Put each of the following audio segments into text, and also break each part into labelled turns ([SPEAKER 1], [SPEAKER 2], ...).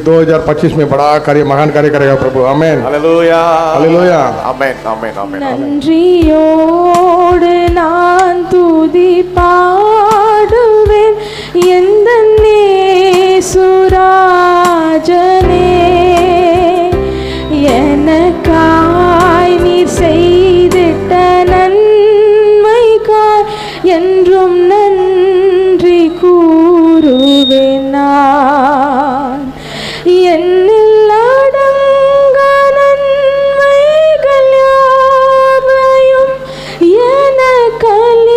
[SPEAKER 1] 2025 में बड़ा कार्य, महान कार्य करेगा प्रभु। आमेन,
[SPEAKER 2] हालेलुया,
[SPEAKER 1] हालेलुया,
[SPEAKER 2] आमेन, आमेन, आमेन।
[SPEAKER 3] நன்றியோடு நான் துதி பாடுவேன் எந்தன் இயேசுராஜனே, எனக்காய் நீர் செய்திட்ட நன்மைக்காய் என்றும் நன்றி கூறுவேன் நான். என்னில் அடங்கா நன்மைகள் யாவையும் எனக்களித்திடும்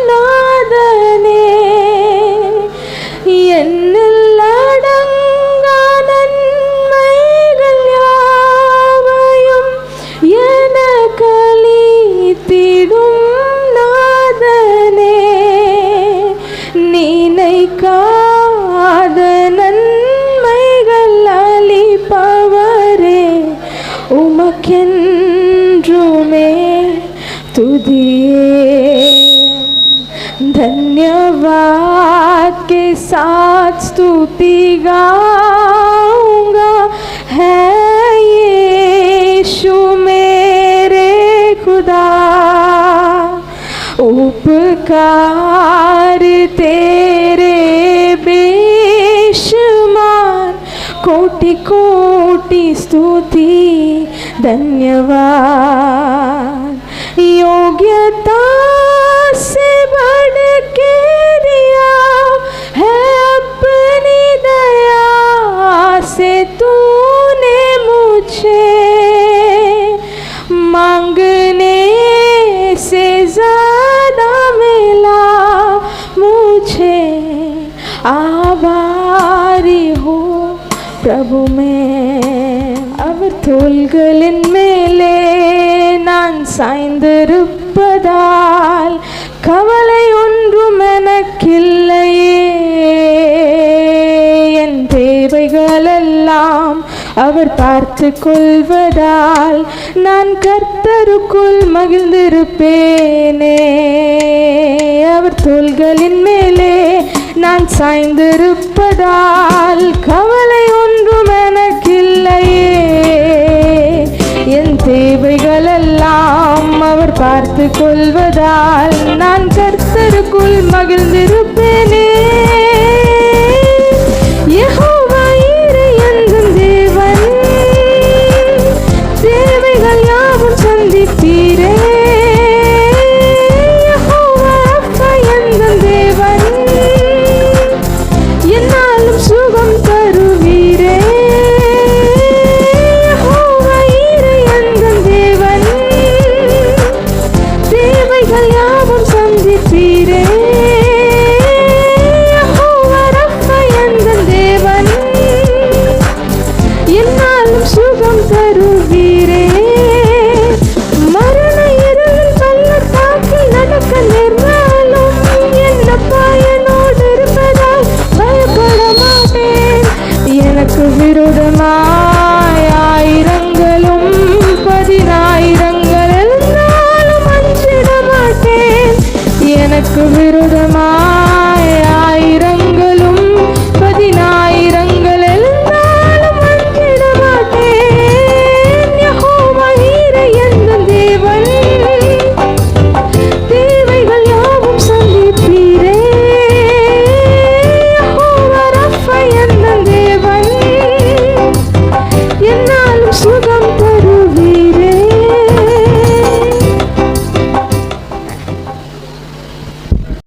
[SPEAKER 3] நாதனே, என்னில் அடங்கா நன்மைகள் யாவையும் எனக்களித்திடும் நாதனே, நினைக்காத நன்மைகள் அளிப்பவரே, உமக்கென்றுமே तुझे धन्यवाद के साथ स्तुति गाऊंगा, है यीशु मेरे खुदा, उपकार तेरे बेशुमार, कोटि कोटि स्तुति धन्यवाद। योग्यता से बढ़ के दिया है अपनी दया से तूने मुझे, मांगने से ज्यादा मिला मुझे, आभारी हो प्रभु में। அவர் தோள்களின் மேலே நான் சாய்ந்திருப்பதால் கவலை ஒன்றும் எனக்கில்லையே, என் தேவைகளெல்லாம் அவர் பார்த்து கொள்வதால் நான் கர்த்தருக்குள் மகிழ்ந்திருப்பேனே. அவர் தோள்களின் மேலே நான் சாய்ந்திருப்பதால் கவலை ஒன்றும் எனக்கில்லையே, என் தேவைகளெல்லாம் அவர் பார்த்து கொள்வதால் நான் கர்த்தருக்குள் மகிழ்ந்திருப்பேனே.